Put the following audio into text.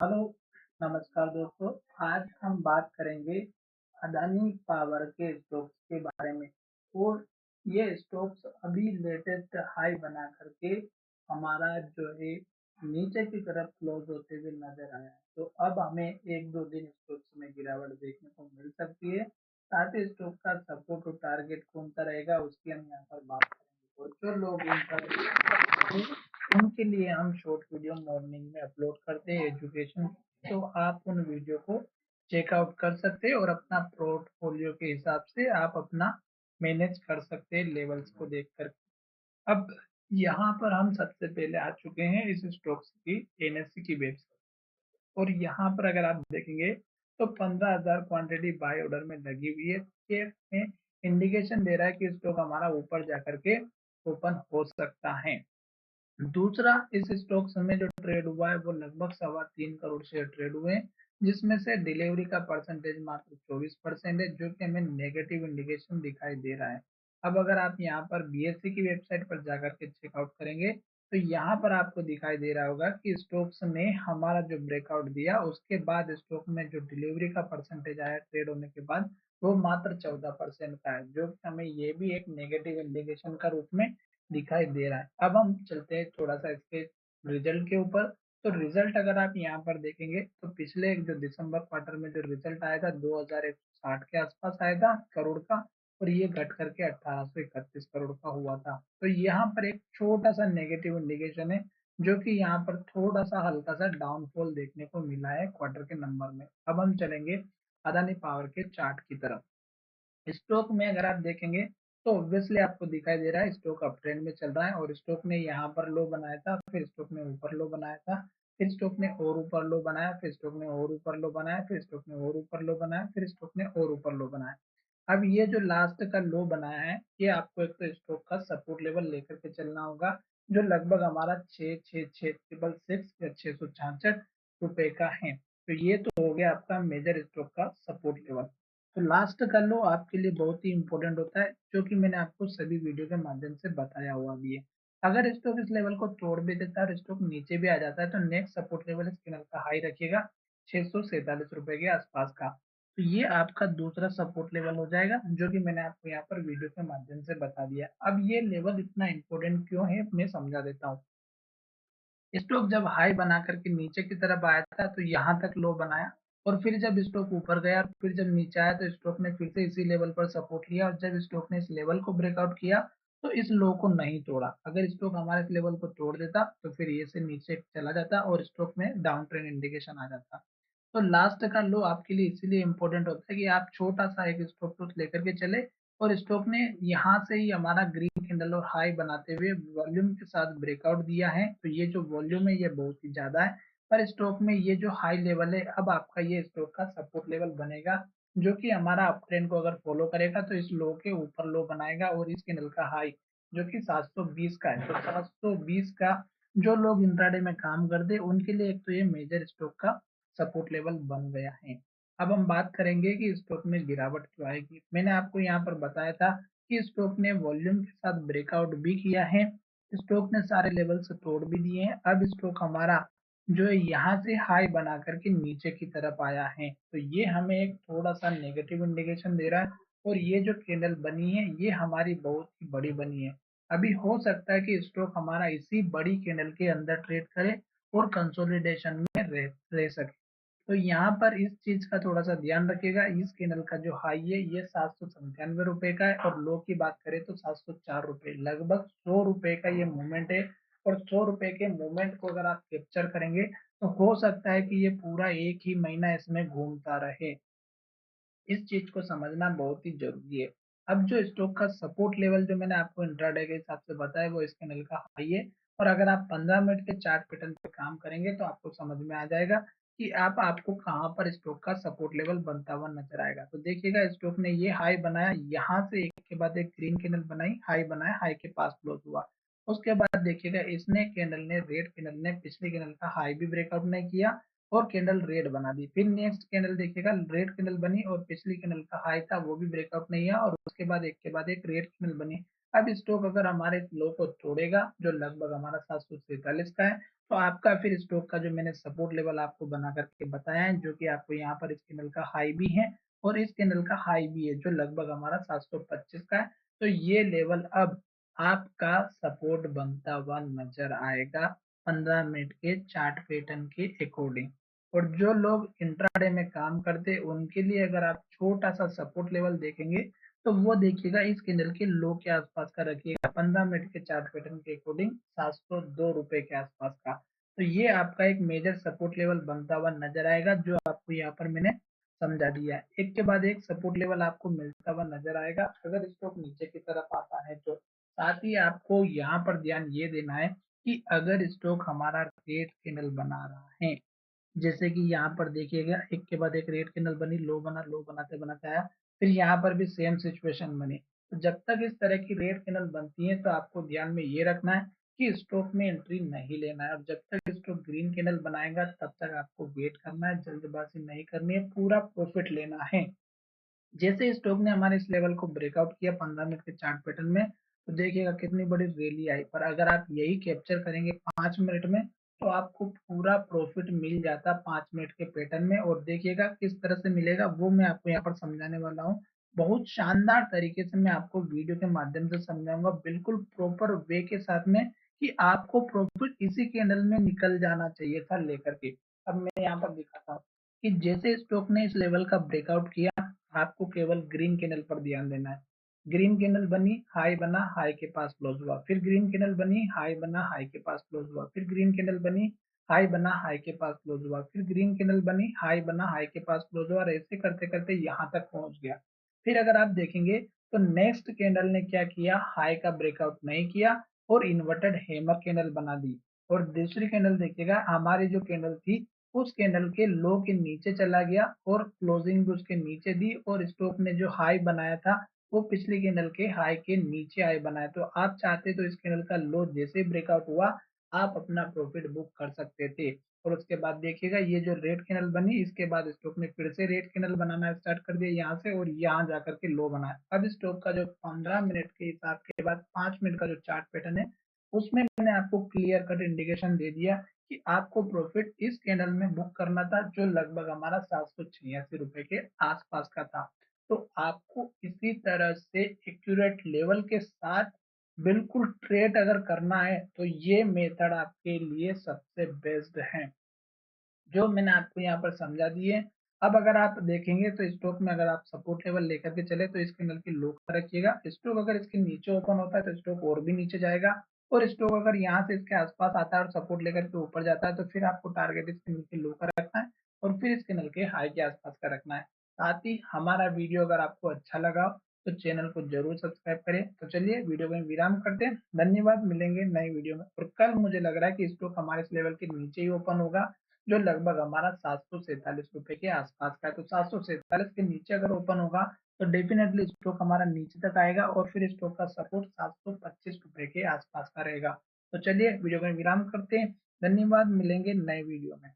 Hello, नमस्कार दोस्तों। आज हम बात करेंगे अदानी पावर के स्टॉक्स के बारे में। और ये स्टॉक्स अभी लेटेस्ट हाई बना करके हमारा जो है नीचे की तरफ क्लोज होते हुए नजर आया है। तो अब हमें एक दो दिन स्टॉक्स में गिरावट देखने को मिल सकती है। साथ ही स्टॉक का सपोर्ट और टारगेट कौन सा रहेगा उसकी हम यहाँ पर बात करेंगे। और जो लोग इन पर उनके लिए हम शॉर्ट वीडियो मॉर्निंग में अपलोड करते हैं एजुकेशन। तो आप उन वीडियो को चेकआउट कर सकते हैं और अपना पोर्टफोलियो के हिसाब से आप अपना मैनेज कर सकते हैं लेवल्स को देखकर। अब यहाँ पर हम सबसे पहले आ चुके हैं इस स्टॉक्स की एनएससी की वेबसाइट। और यहाँ पर अगर आप देखेंगे तो 15,000 क्वांटिटी बाय ऑर्डर में लगी हुई है। ये इंडिकेशन दे रहा है कि स्टॉक हमारा ऊपर जाकर के ओपन हो सकता है। दूसरा, इस स्टॉक्स में जो ट्रेड हुआ है वो लगभग 3.25 करोड़ शेयर ट्रेड हुए हैं, जिसमें से डिलीवरी का परसेंटेज मात्र 24% है, जो कि हमें नेगेटिव इंडिकेशन दिखाई दे रहा है। अब अगर आप यहाँ पर बीएससी की वेबसाइट पर जाकर के चेकआउट करेंगे तो यहाँ पर आपको दिखाई दे रहा होगा कि स्टॉक्स ने हमारा जो ब्रेकआउट दिया उसके बाद स्टॉक में जो डिलीवरी का परसेंटेज आया ट्रेड होने के बाद वो मात्र 14% का है, जो कि हमें ये भी एक नेगेटिव इंडिकेशन का रूप में दिखाई दे रहा है। अब हम चलते हैं थोड़ा सा इसके रिजल्ट के ऊपर। तो रिजल्ट अगर आप यहाँ पर देखेंगे तो पिछले जो दिसंबर क्वार्टर में जो रिजल्ट आया था 2160 के आसपास आया था करोड़ का, और ये घट करके 1831 करोड़ का हुआ था। तो यहाँ पर एक छोटा सा नेगेटिव इंडिकेशन है, जो कि यहाँ पर थोड़ा सा हल्का सा डाउनफॉल देखने को मिला है क्वार्टर के नंबर में। अब हम चलेंगे अदानी पावर के चार्ट की तरफ। स्टॉक में अगर आप देखेंगे तो ऑब्वियसली आपको दिखाई दे रहा है स्टॉक अप ट्रेंड में चल रहा है, और स्टॉक ने यहाँ पर लो बनाया था, फिर स्टॉक ने ऊपर लो बनाया था, फिर स्टॉक ने और ऊपर लो बनाया, फिर स्टॉक ने और ऊपर लो बनाया, फिर स्टॉक ने और ऊपर लो बनाया, फिर स्टॉक ने और ऊपर लो बनाया। अब ये जो लास्ट का लो बनाया है ये आपको एक तो स्टॉक का सपोर्ट लेवल लेकर के चलना होगा, जो लगभग हमारा 666 या 666 रुपए का है। तो ये तो हो गया आपका मेजर स्टॉक का सपोर्ट लेवल। तो लास्ट का लो आपके लिए बहुत ही इंपॉर्टेंट होता है, जो कि मैंने आपको सभी वीडियो के माध्यम से बताया हुआ भी है। अगर स्टॉक इस लेवल को तोड़ भी देता है और स्टॉक नीचे भी आ जाता है तो नेक्स्ट सपोर्ट लेवल इस कैंडल का हाई रखिएगा 647 रुपए के आसपास का। तो ये आपका दूसरा सपोर्ट लेवल हो जाएगा, जो कि मैंने आपको यहाँ पर वीडियो के माध्यम से बता दिया। अब ये लेवल इतना इंपॉर्टेंट क्यों है मैं समझा देता हूँ। स्टॉक जब हाई बना करके नीचे की तरफ आया था तो यहाँ तक लो बनाया, और फिर जब स्टॉक ऊपर गया और फिर जब नीचे आया तो स्टॉक ने फिर से इसी लेवल पर सपोर्ट लिया, और जब स्टॉक ने इस लेवल को ब्रेकआउट किया तो इस लो को नहीं तोड़ा। अगर स्टॉक हमारे इस लेवल को तोड़ देता तो फिर ये से नीचे चला जाता और स्टॉक में डाउन ट्रेंड इंडिकेशन आ जाता। तो लास्ट का लो आपके लिए इसीलिए इम्पोर्टेंट होता है कि आप छोटा सा एक स्टॉप लॉस लेकर के चले, और स्टॉक ने यहाँ से ही हमारा ग्रीन कैंडल और हाई बनाते हुए वॉल्यूम के साथ ब्रेकआउट दिया है। तो ये जो वॉल्यूम है ये बहुत ही ज्यादा है, पर स्टॉक में ये जो हाई लेवल है अब आपका ये स्टॉक का सपोर्ट लेवल बनेगा, जो कि हमारा अप ट्रेंड को अगर फॉलो करेगा तो इस लो के ऊपर लो बनाएगा, और इस कैंडल का हाई जो कि 720 का है। तो 720 का जो लोग इंट्राडे में काम करते हैं उनके लिए एक तो ये मेजर स्टॉक का सपोर्ट लेवल बन गया है। अब हम बात करेंगे कि स्टॉक में गिरावट क्यों आएगी। मैंने आपको यहाँ पर बताया था कि स्टॉक ने वॉल्यूम के साथ ब्रेकआउट भी किया है, स्टॉक ने सारे लेवल से तोड़ भी दिए हैं। अब स्टॉक हमारा जो है यहाँ से हाई बना करके नीचे की तरफ आया है, तो ये हमें एक थोड़ा सा नेगेटिव इंडिकेशन दे रहा है। और ये जो कैंडल बनी है ये हमारी बहुत ही बड़ी बनी है। अभी हो सकता है कि स्टॉक हमारा इसी बड़ी कैंडल के अंदर ट्रेड करे और कंसोलिडेशन में रह सके। तो यहाँ पर इस चीज का थोड़ा सा ध्यान रखिएगा। इस कैंडल का जो हाई है ये 797 रुपए का है, और लो की बात करें तो 704 रुपए, लगभग 100 रुपए का ये मूवमेंट है। और 100 रुपए के मूवमेंट को अगर आप कैप्चर करेंगे तो हो सकता है कि ये पूरा एक ही महीना इसमें घूमता रहे। इस चीज को समझना बहुत ही जरूरी है। अब जो स्टॉक का सपोर्ट लेवल जो मैंने आपको इंट्राडे के हिसाब से बताया वो इस कैंडल का हाई है, और अगर आप 15 मिनट के चार्ट पैटर्न पे काम करेंगे तो आपको समझ में आ जाएगा कि आपको कहाँ पर स्टॉक का सपोर्ट लेवल बनता हुआ नजर आएगा। तो देखिएगा स्टॉक ने ये हाई बनाया, यहाँ से एक के बाद एक ग्रीन कैंडल बनाई, हाई बनाया, हाई के पास क्लोज हुआ। उसके बाद देखिएगा इसने कैंडल ने रेड कैंडल ने पिछले कैंडल का हाई भी ब्रेकआउट नहीं किया और कैंडल रेड बना दी। फिर नेक्स्ट कैंडल देखिएगा रेड कैंडल बनी और पिछली कैंडल का हाई था वो भी ब्रेकआउट नहीं है, और उसके बाद एक के बाद एक रेड कैंडल बनी। अब स्टॉक अगर हमारे लो को तोड़ेगा जो लगभग हमारा 743 का है, तो आपका फिर स्टॉक का जो मैंने सपोर्ट लेवल आपको बना करके बताया है, जो कि आपको यहाँ पर इस कैंडल का हाई भी है और इस कैंडल का हाई भी है जो लगभग हमारा 725 का है। तो ये लेवल अब आपका सपोर्ट बनता हुआ नजर आएगा 15 मिनट के चार्ट पैटर्न के अकॉर्डिंग। और जो लोग इंट्राडे में काम करते हैं उनके लिए अगर आप छोटा सा सपोर्ट लेवल देखेंगे तो वो देखिएगा इस कैंडल के लो के आसपास का रखिएगा 15 मिनट के चार्ट पैटर्न के अकॉर्डिंग 702 रुपए के आसपास का। तो ये आपका एक मेजर सपोर्ट लेवल बनता हुआ नजर आएगा जो आपको यहाँ पर मैंने समझा दिया है। एक के बाद एक सपोर्ट लेवल आपको मिलता हुआ नजर आएगा अगर स्टॉक नीचे की तरफ आता है तो। साथ ही आपको यहाँ पर ध्यान ये देना है कि अगर स्टॉक हमारा रेड कैंडल बना रहा है, जैसे कि यहाँ पर देखिएगा एक के बाद एक रेड कैंडल बनी, लो बना, लो बनाते बनाते आया, फिर यहाँ पर भी सेम सिचुएशन बनी। तो जब तक इस तरह की रेड कैंडल बनती है तो आपको ध्यान में ये रखना है कि स्टॉक में एंट्री नहीं लेना है और जब तक स्टॉक ग्रीन कैंडल बनाएगा तब तक आपको वेट करना है, जल्दबाजी नहीं करनी है, पूरा प्रॉफिट लेना है। जैसे स्टॉक ने हमारे इस लेवल को ब्रेकआउट किया 15 मिनट के चार्ट पैटर्न में, तो देखिएगा कितनी बड़ी रैली आई। पर अगर आप यही कैप्चर करेंगे 5 मिनट में तो आपको पूरा प्रॉफिट मिल जाता 5 मिनट के पैटर्न में। और देखिएगा किस तरह से मिलेगा वो मैं आपको यहाँ पर समझाने वाला हूँ। बहुत शानदार तरीके से मैं आपको वीडियो के माध्यम से समझाऊंगा, बिल्कुल प्रॉपर वे के साथ में, कि आपको प्रॉफिट इसी कैंडल में निकल जाना चाहिए था लेकर के। अब मैं यहाँ पर दिखाता हूँ कि जैसे स्टॉक ने इस लेवल का ब्रेकआउट किया, आपको केवल ग्रीन कैंडल पर ध्यान देना है। ग्रीन कैंडल बनी, हाई बना, हाई के पास क्लोज हुआ, फिर ग्रीन कैंडल बनी, हाई बना, हाई के पास क्लोज हुआ, फिर ग्रीन कैंडल बनी, हाई बना, हाई के पास क्लोज हुआ, फिर ग्रीन कैंडल बनी, हाई बना, हाई के पास क्लोज हुआ, और ऐसे करते करते यहाँ तक पहुंच गया। फिर अगर आप देखेंगे तो नेक्स्ट कैंडल ने क्या किया, हाई का ब्रेकआउट नहीं किया और इन्वर्टेड हैमर कैंडल बना दी। और दूसरी कैंडल देखिएगा, हमारी जो कैंडल थी उस कैंडल के लो के नीचे चला गया और क्लोजिंग भी उसके नीचे दी, और स्टॉक ने जो हाई बनाया था वो पिछली कैंडल के हाई के नीचे हाई बनाया। तो आप चाहते तो इस कैंडल का लो जैसे ब्रेकआउट हुआ आप अपना प्रॉफिट बुक कर सकते थे। और उसके बाद देखिएगा ये जो रेड कैंडल बनी, इसके बाद स्टॉक ने फिर से रेड कैंडल बनाना स्टार्ट कर दिया यहाँ से, और यहाँ जाकर के लो बनाया। अब स्टॉक का जो 15 मिनट के हिसाब के बाद 5 मिनट का जो चार्ट पैटर्न है उसमें मैंने आपको क्लियर कट इंडिकेशन दे दिया कि आपको प्रॉफिट इस कैंडल में बुक करना था जो लगभग हमारा 786 रुपए के आसपास का था। तो आपको इसी तरह से एक्यूरेट लेवल के साथ बिल्कुल ट्रेड अगर करना है तो ये मेथड आपके लिए सबसे बेस्ट है जो मैंने आपको यहाँ पर समझा दिए। अब अगर आप देखेंगे तो स्टॉक में अगर आप सपोर्ट लेवल लेकर के चले तो इस कैंडल की लो का रखिएगा। स्टॉक अगर इसके नीचे ओपन होता है तो स्टॉक और भी नीचे जाएगा, और स्टॉक अगर यहाँ से इसके आसपास आता है और सपोर्ट लेकर के ऊपर जाता है तो फिर आपको टारगेट इसके नीचे लो का रखना है और फिर इस कैंडल के हाई के आसपास का रखना है। साथ ही हमारा वीडियो अगर आपको अच्छा लगा तो चैनल को जरूर सब्सक्राइब करें। तो चलिए वीडियो को विराम करते हैं, धन्यवाद, मिलेंगे नई वीडियो में। और कल मुझे लग रहा है कि स्टॉक हमारे इस लेवल के नीचे ही ओपन होगा जो लगभग हमारा 747 रुपए के आसपास का है। तो 747 के नीचे अगर ओपन होगा तो डेफिनेटली स्टॉक हमारा नीचे तक आएगा और फिर स्टॉक का सपोर्ट 725 रुपए के आसपास का रहेगा। तो चलिए वीडियो को विराम करते हैं, धन्यवाद, मिलेंगे नए वीडियो में।